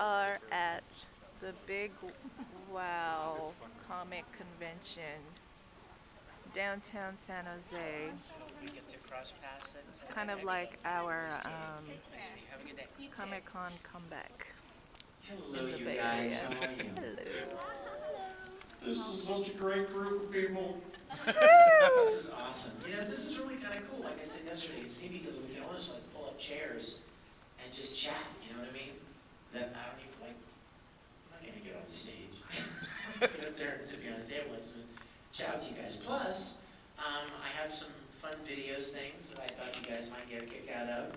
are at the Big Wow Comic Convention, downtown San Jose. We get to cross paths It's at kind of the like expo. our Nice to meet you. Have a good day. Comic Con comeback Hello, in the you Bay guys. Area. How are you? Hello. This is such a great group of people. Woo! This is awesome. You know, this is really kind of cool. Like I said yesterday, it's neat because we can almost like pull up chairs and just chat. You know what I mean? That I don't even like. I'm not gonna get on the stage. Get up there and sit behind the table and chat with you guys. Plus, I have some fun videos things that I thought you guys might get a kick out of.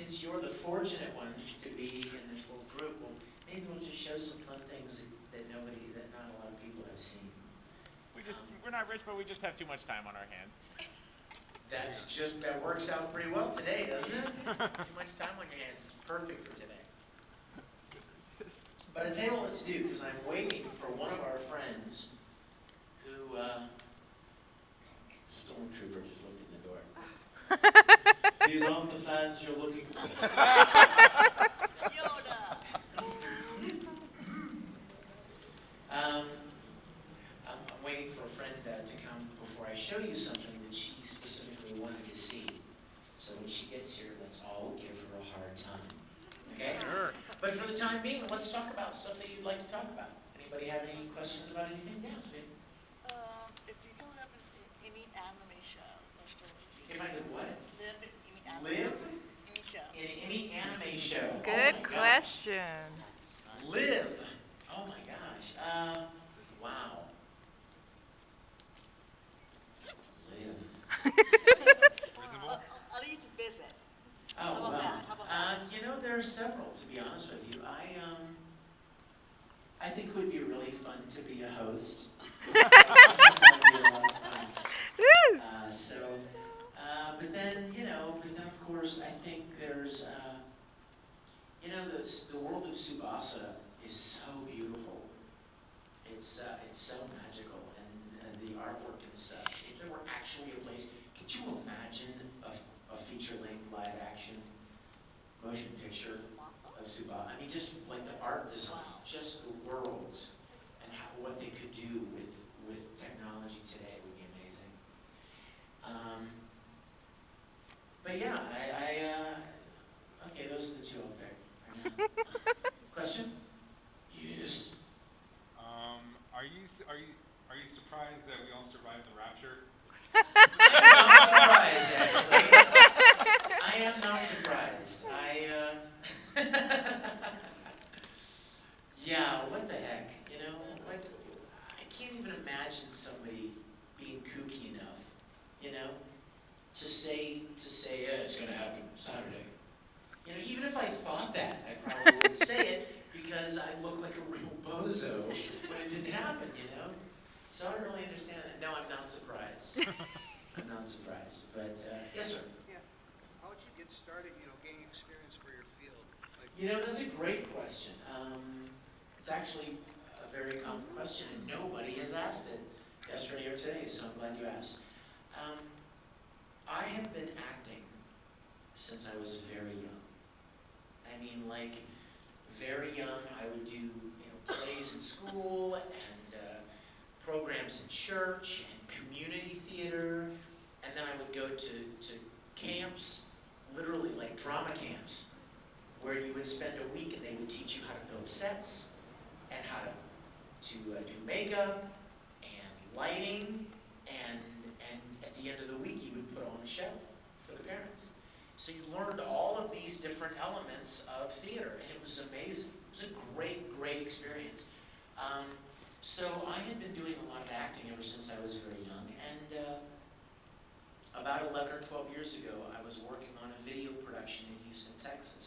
Since you're the fortunate ones to be in this little group, well, maybe we'll just show some fun things that not a lot of people have seen. We're not rich, but we just have too much time on our hands. That works out pretty well today, doesn't it? Too much time on your hands. It's perfect for today. But I tell you what let's do, because I'm waiting for one of our friends who, Stormtrooper just looked in the door. These aren't the fans you're looking for. Yoda. I'm waiting for a friend to come before I show you something that she specifically wanted to see. So when she gets here, let's all give her a hard time. Okay? Sure. But for the time being, let's talk about stuff that you'd like to talk about. Anybody have any questions about anything? Yeah, Vic. If you could have any anime show, like If I could what? live in any Live anime show. in any anime show. Good Oh my gosh. question. Live. Oh my gosh. Wow. Live. I'll need to visit. Oh, How about well. that? How about that? You know, there are several, to be honest with you. I think it would be really fun to be a host. That would be a lot of fun. Woo! But then of course, I think there's, the world of Tsubasa is so beautiful. It's so magical, and the artwork and stuff. If there were actually a place, could you imagine a feature-length live-action motion picture of Tsubasa? I mean, just like the art design, just the worlds, and what they could do with technology today would be amazing. But yeah, okay, those are the two I'll pick. Question? Yes. Are you surprised that we all survived the rapture? I am not surprised. Yeah, what the heck? I can't even imagine somebody being kooky enough, to say, yeah, it's going to happen Saturday. Even if I thought that, I probably wouldn't say it because I look like a real bozo when it didn't happen, So I don't really understand that. No, I'm not surprised. I'm not surprised. But, yes, sir. Yeah. How would you get started, gaining experience for your field? That's a great question. It's actually a very common question, and nobody has asked it yesterday or today, so I'm glad you asked. I have been acting since I was very young. I mean, like, very young, I would do, plays in school and programs in church and community theater, and then I would go to camps, literally like drama camps, where you would spend a week and they would teach you how to build sets and how to do makeup and lighting, and at the end of the week you would put on a show for the parents. So you learned all of these different elements of theater, and it was amazing. It was a great, great experience. So I had been doing a lot of acting ever since I was very young, and about 11 or 12 years ago, I was working on a video production in Houston, Texas,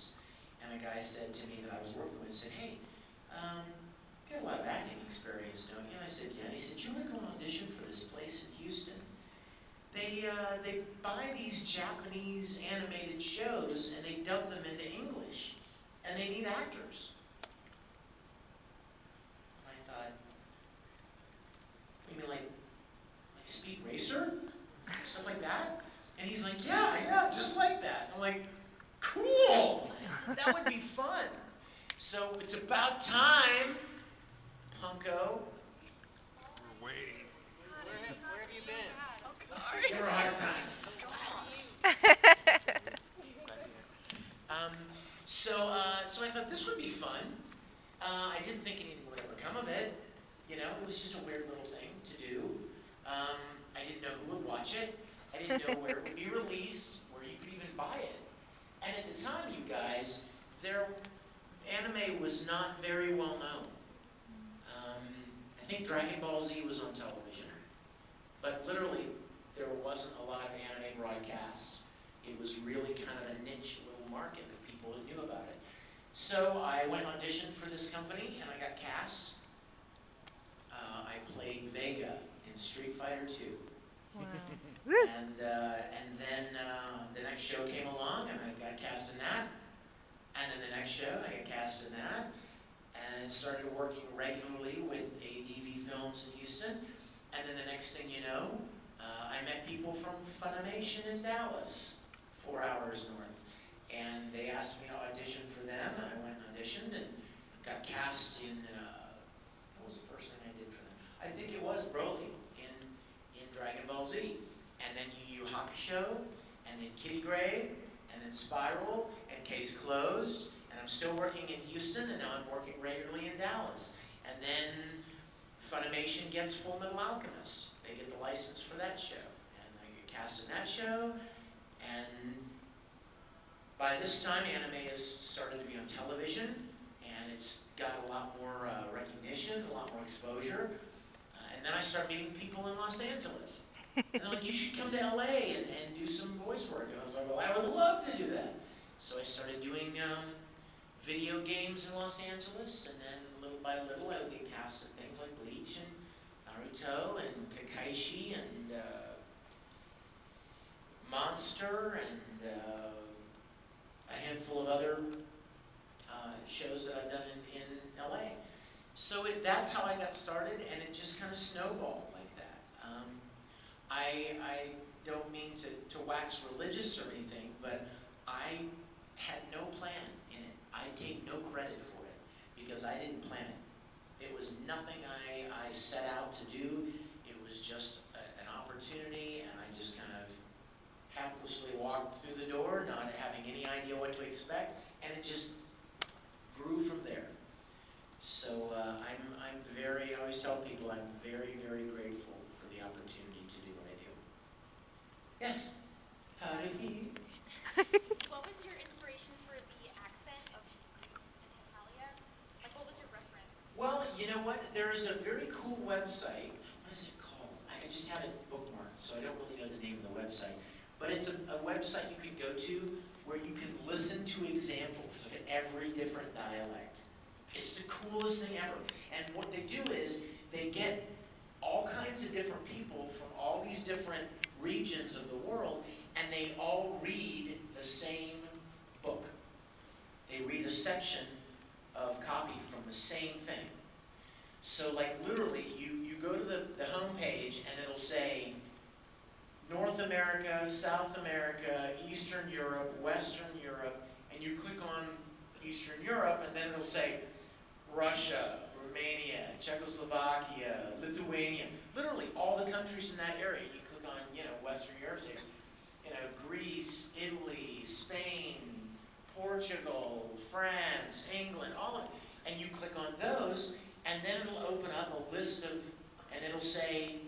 and a guy said to me that I was working with, said, hey, you got a lot of acting experience, don't you? And I said, yeah. He said, you want to go audition for this place in Houston? They buy these Japanese animated shows and they dub them into English, and they need actors. And I thought, you mean like Speed Racer? Stuff like that? And he's like, yeah, just like that. I'm like, cool! That would be fun. So it's about time, Punko. We're waiting. Where have you been? Never a hard time. Um, so I thought this would be fun. I didn't think anything would ever come of it. You know, it was just a weird little thing to do. I didn't know who would watch it. I didn't know where it would be released, where you could even buy it. And at the time, you guys, anime was not very well known. I think Dragon Ball Z was on television, but literally there wasn't a lot of anime broadcasts. It was really kind of a niche little market of people that knew about it. So I went and auditioned for this company, and I got cast. I played Vega in Street Fighter 2. Wow. And then the next show came along, and I got cast in that. And then the next show, I got cast in that. And started working regularly with ADV Films in Houston. And then the next thing you know, I met people from Funimation in Dallas, 4 hours north. And they asked me to audition for them, and I went and auditioned and got cast in, what was the first thing I did for them? I think it was Broly in Dragon Ball Z. And then Yu Yu Hakusho, and then Kitty Grey, and then Spiral, and Case Closed. And I'm still working in Houston, and now I'm working regularly in Dallas. And then Funimation gets Full Metal Alchemist. They get the license for that show. And I get cast in that show. And by this time, anime has started to be on television, and it's got a lot more recognition, a lot more exposure. And then I start meeting people in Los Angeles. And they're like, you should come to LA and do some voice work. And I was like, well, I would love to do that. So I started doing video games in Los Angeles, and then little by little I would get cast in things like Bleach and Naruto and Kakaishi and Monster and a handful of other shows that I've done in LA. So that's how I got started, and it just kind of snowballed like that. I don't mean to wax religious or anything, but I had no plan in it. I take no credit for it because I didn't plan it. It was nothing I set out to do. It was just an opportunity, and I just kind of happily walked through the door, not having any idea what to expect, and it just grew from there. So I'm very, I always tell people I'm very, very grateful for the opportunity to do what I do. Yes? How do you? What was your inspiration for the accent of Greece and Italia? Like, what was your reference? Well, you know what? There's a very cool website. What is it called? I just have it bookmarked, so I don't really know the name of the website. But it's a website you can go to where you can listen to examples of every different dialect. It's the coolest thing ever. And what they do is they get all kinds of different people from all these different regions of the world, and they all read the same book. They read a section of copy from the same thing. So like literally, you go to the home page and it'll say North America, South America, Eastern Europe, Western Europe, and you click on Eastern Europe and then it'll say Russia, Romania, Czechoslovakia, Lithuania, literally all the countries in that area. You click on, Western Europe, Greece, Italy, Spain, Portugal, France, England, all of it. And you click on those, and then it'll open up a list of, and it'll say,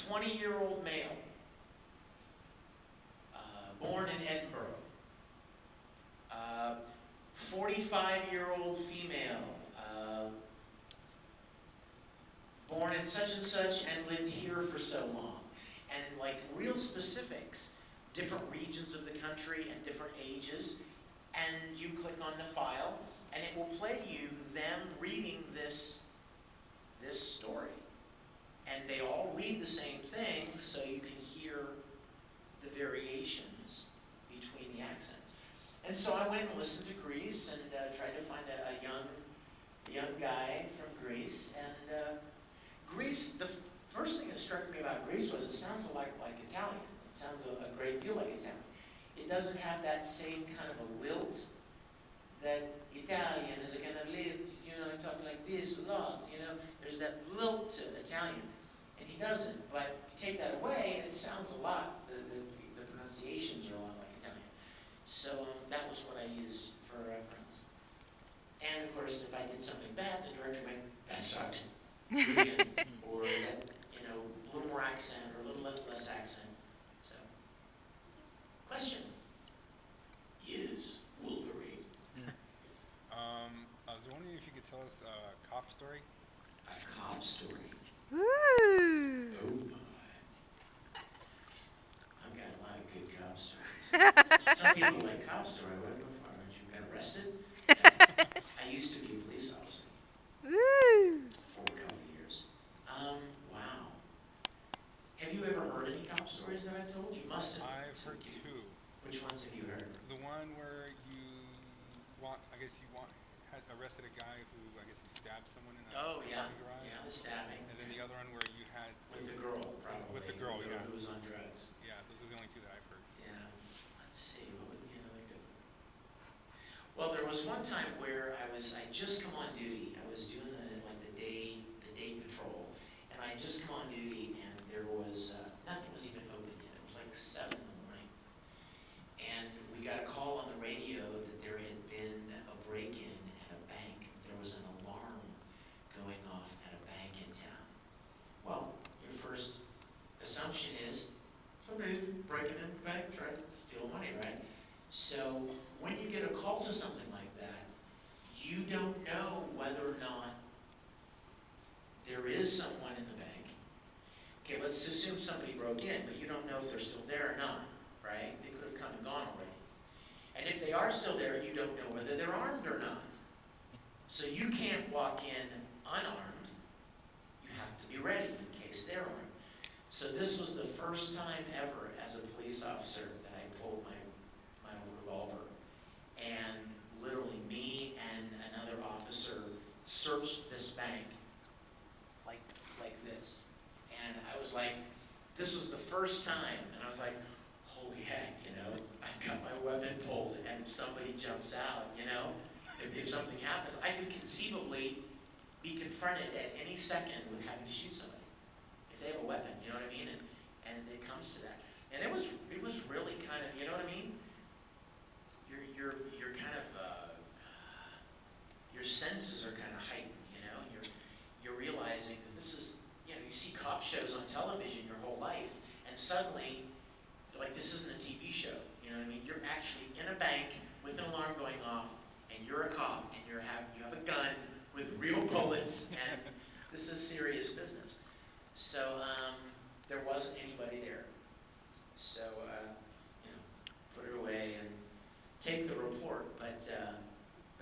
20-year-old male, born in Edinburgh. 45-year-old female, born in such and such and lived here for so long. And like real specifics, different regions of the country and different ages. And you click on the file, and it will play you them reading this story. And they all read the same thing, so you can hear the variations between the accents. And so I went and listened to Greece and tried to find a young guy from Greece. And Greece, the first thing that struck me about Greece was it sounds a lot like Italian. It sounds a great deal like Italian. It doesn't have that same kind of a lilt that Italian is a kind of little, talk like this a lot, there's that lilt to Italian, and he doesn't. But you take that away, and it sounds a lot. The pronunciations are a lot like Italian. So that was what I used for a reference. And of course, if I did something bad, the director might, that sucked, do it again, or that, a little more accent or a little less accent. So, question. Is Wolverine I was wondering if you could tell us a cop story. a cop story? Woo. Oh my! I've got a lot of good cop stories. Some people like cop story. What aren't you got arrested? I used to be a police officer Woo. for a couple of years. Wow. Have you ever heard any cop stories that I've told? You must have. I've heard two. Which ones have you heard? The one where had arrested a guy who I guess he stabbed someone in a Oh yeah, parking garage. yeah, the stabbing. And then the other one where you had With the girl, probably. with the girl, yeah. Who was on drugs. Yeah, those are the only two that I've heard. Yeah. Let's see. What would be another good one? Well, there was one time where I just come on duty. I was doing the day patrol, and I just come on duty, and there was nothing was even open yet. It was like 7 in the morning, and we got a call on the radio that there had been a break-in at a bank. There was an alarm going off at a bank in town. Well, your first assumption is somebody's breaking into the bank, trying to steal money, right? So when you get a call to something like that, you don't know whether or not there is someone in the bank. Okay, let's assume somebody broke in, but you don't know if they're still there or not, right? They could have come and gone already. And if they are still there, you don't know whether they're armed or not. So you can't walk in unarmed. You have to be ready in case they're armed. So this was the first time ever as a police officer that I pulled my revolver. And literally me and another officer searched this bank like this. And I was like, this was the first time, and I was like, holy heck, I've got my weapon pulled, and if somebody jumps out, if something happens, I could conceivably be confronted at any second with having to shoot somebody if they have a weapon. You know what I mean? And it comes to that, and it was really kind of, you know what I mean? You're kind of your senses are kind of heightened. You're realizing that this is, you see cop shows on television your whole life, and suddenly, like, this isn't a TV show. You know what I mean? You're actually in a bank with an alarm going off, and you're a cop, and you have a gun with real bullets, and this is serious business. So there wasn't anybody there. So put it away and take the report. But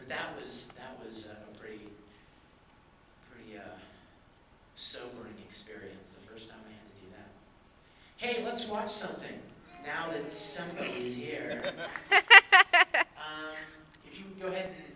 that was a pretty sobering experience. The first time I had to do that. Hey, let's watch something now that somebody's here. If you would go ahead and